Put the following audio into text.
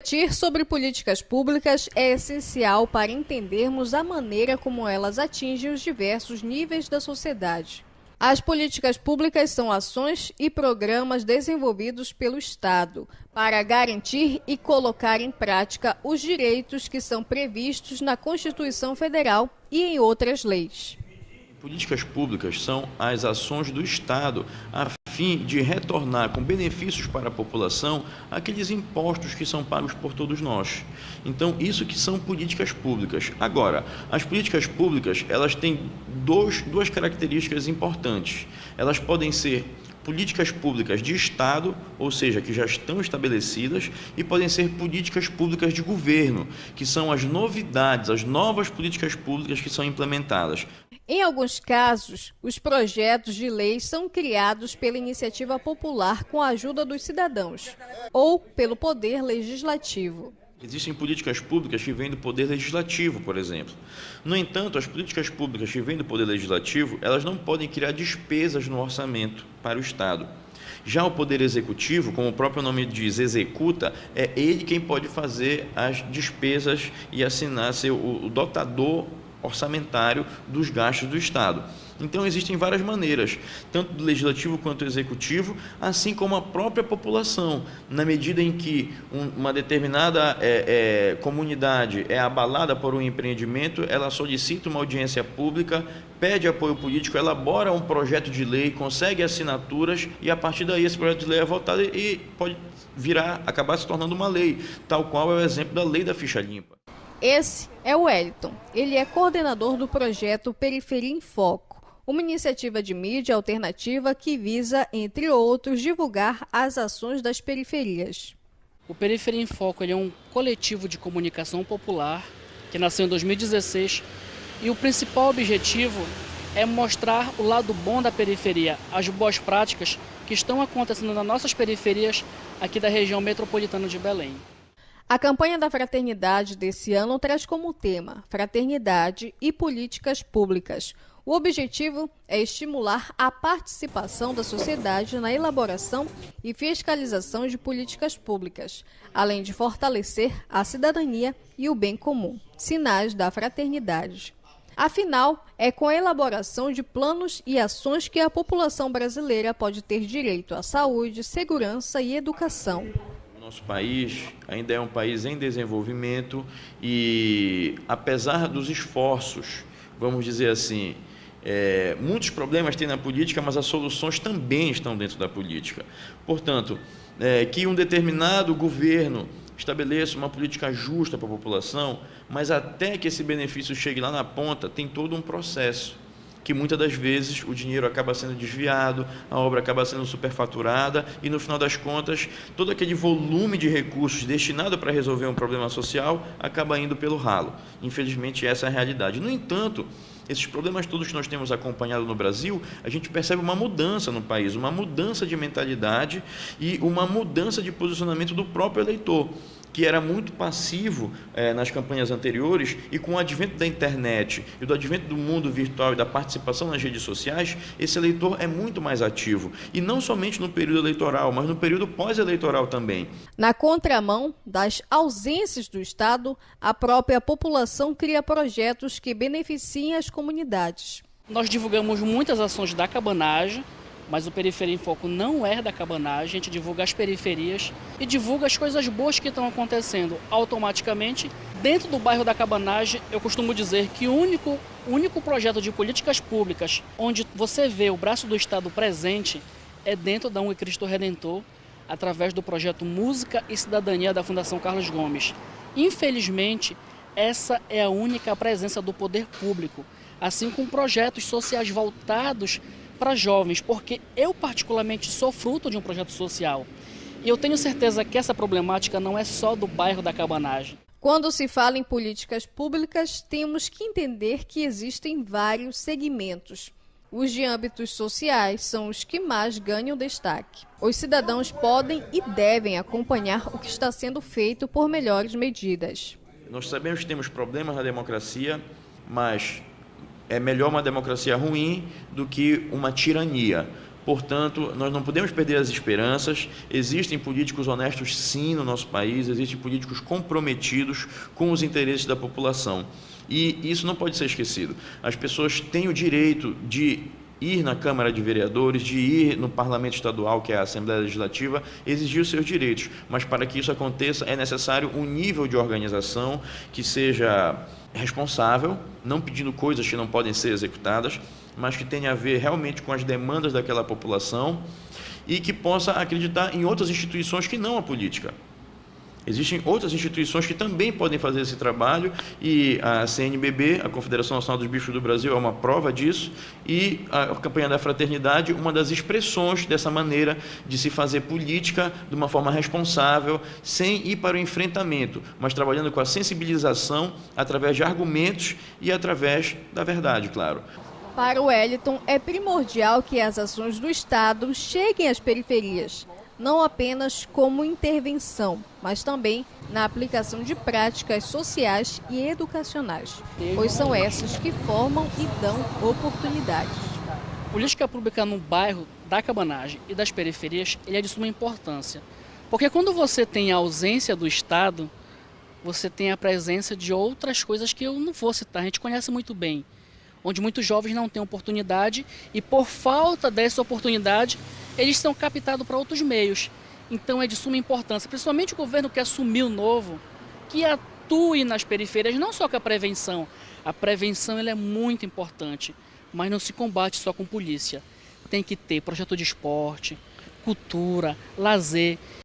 Refletir sobre políticas públicas é essencial para entendermos a maneira como elas atingem os diversos níveis da sociedade. As políticas públicas são ações e programas desenvolvidos pelo Estado para garantir e colocar em prática os direitos que são previstos na Constituição Federal e em outras leis. Políticas públicas são as ações do Estado a fim de retornar com benefícios para a população aqueles impostos que são pagos por todos nós. Então, isso que são políticas públicas. Agora, as políticas públicas, elas têm duas características importantes. Elas podem ser políticas públicas de Estado, ou seja, que já estão estabelecidas, e podem ser políticas públicas de governo, que são as novidades, as novas políticas públicas que são implementadas. Em alguns casos, os projetos de lei são criados pela iniciativa popular com a ajuda dos cidadãos ou pelo Poder Legislativo. Existem políticas públicas que vêm do Poder Legislativo, por exemplo. No entanto, as políticas públicas que vêm do Poder Legislativo, elas não podem criar despesas no orçamento para o Estado. Já o Poder Executivo, como o próprio nome diz, executa, é ele quem pode fazer as despesas e assinar, ser o dotador orçamentário dos gastos do Estado. Então existem várias maneiras, tanto do Legislativo quanto do Executivo, assim como a própria população, na medida em que uma determinada comunidade é abalada por um empreendimento, ela solicita uma audiência pública, pede apoio político, elabora um projeto de lei, consegue assinaturas e a partir daí esse projeto de lei é votado e pode acabar se tornando uma lei, tal qual é o exemplo da lei da ficha limpa. Esse é o Wellington. Ele é coordenador do projeto Periferia em Foco, uma iniciativa de mídia alternativa que visa, entre outros, divulgar as ações das periferias. O Periferia em Foco é um coletivo de comunicação popular que nasceu em 2016 e o principal objetivo é mostrar o lado bom da periferia, as boas práticas que estão acontecendo nas nossas periferias aqui da região metropolitana de Belém. A campanha da Fraternidade desse ano traz como tema Fraternidade e Políticas Públicas. O objetivo é estimular a participação da sociedade na elaboração e fiscalização de políticas públicas, além de fortalecer a cidadania e o bem comum, sinais da fraternidade. Afinal, é com a elaboração de planos e ações que a população brasileira pode ter direito à saúde, segurança e educação. Nosso país ainda é um país em desenvolvimento e, apesar dos esforços, vamos dizer assim, muitos problemas tem na política, mas as soluções também estão dentro da política. Portanto, que um determinado governo estabeleça uma política justa para a população, mas até que esse benefício chegue lá na ponta, tem todo um processo, que muitas das vezes o dinheiro acaba sendo desviado, a obra acaba sendo superfaturada e, no final das contas, todo aquele volume de recursos destinado para resolver um problema social acaba indo pelo ralo. Infelizmente, essa é a realidade. No entanto, esses problemas todos que nós temos acompanhado no Brasil, a gente percebe uma mudança no país, uma mudança de mentalidade e uma mudança de posicionamento do próprio eleitor, que era muito passivo nas campanhas anteriores, e com o advento da internet e do advento do mundo virtual e da participação nas redes sociais, esse eleitor é muito mais ativo, e não somente no período eleitoral, mas no período pós-eleitoral também. Na contramão das ausências do Estado, a própria população cria projetos que beneficiem as comunidades. Nós divulgamos muitas ações da cabanagem, mas o Periferia em Foco não é da cabanagem, a gente divulga as periferias e divulga as coisas boas que estão acontecendo automaticamente. Dentro do bairro da cabanagem, eu costumo dizer que o único projeto de políticas públicas onde você vê o braço do Estado presente é dentro da Cristo Redentor, através do projeto Música e Cidadania da Fundação Carlos Gomes. Infelizmente, essa é a única presença do poder público, assim como projetos sociais voltados para jovens, porque eu particularmente sou fruto de um projeto social. E eu tenho certeza que essa problemática não é só do bairro da cabanagem. Quando se fala em políticas públicas, temos que entender que existem vários segmentos. Os de âmbitos sociais são os que mais ganham destaque. Os cidadãos podem e devem acompanhar o que está sendo feito por melhores medidas. Nós sabemos que temos problemas na democracia, mas é melhor uma democracia ruim do que uma tirania. Portanto, nós não podemos perder as esperanças. Existem políticos honestos, sim, no nosso país, existem políticos comprometidos com os interesses da população. E isso não pode ser esquecido. As pessoas têm o direito de ir na Câmara de Vereadores, de ir no Parlamento Estadual, que é a Assembleia Legislativa, exigir os seus direitos. Mas para que isso aconteça é necessário um nível de organização que seja responsável, não pedindo coisas que não podem ser executadas, mas que tenha a ver realmente com as demandas daquela população e que possa acreditar em outras instituições que não a política. Existem outras instituições que também podem fazer esse trabalho e a CNBB, a Confederação Nacional dos Bispos do Brasil, é uma prova disso, e a Campanha da Fraternidade, uma das expressões dessa maneira de se fazer política de uma forma responsável, sem ir para o enfrentamento, mas trabalhando com a sensibilização através de argumentos e através da verdade, claro. Para o Wellington, é primordial que as ações do Estado cheguem às periferias, não apenas como intervenção, mas também na aplicação de práticas sociais e educacionais, pois são essas que formam e dão oportunidades. Política pública no bairro da Cabanagem e das periferias, ele é de suma importância, porque quando você tem a ausência do Estado, você tem a presença de outras coisas que eu não vou citar, a gente conhece muito bem, onde muitos jovens não têm oportunidade e por falta dessa oportunidade, eles são captados para outros meios. Então é de suma importância, principalmente o governo que assumiu novo, que atue nas periferias, não só com a prevenção. A prevenção ela é muito importante, mas não se combate só com polícia. Tem que ter projeto de esporte, cultura, lazer.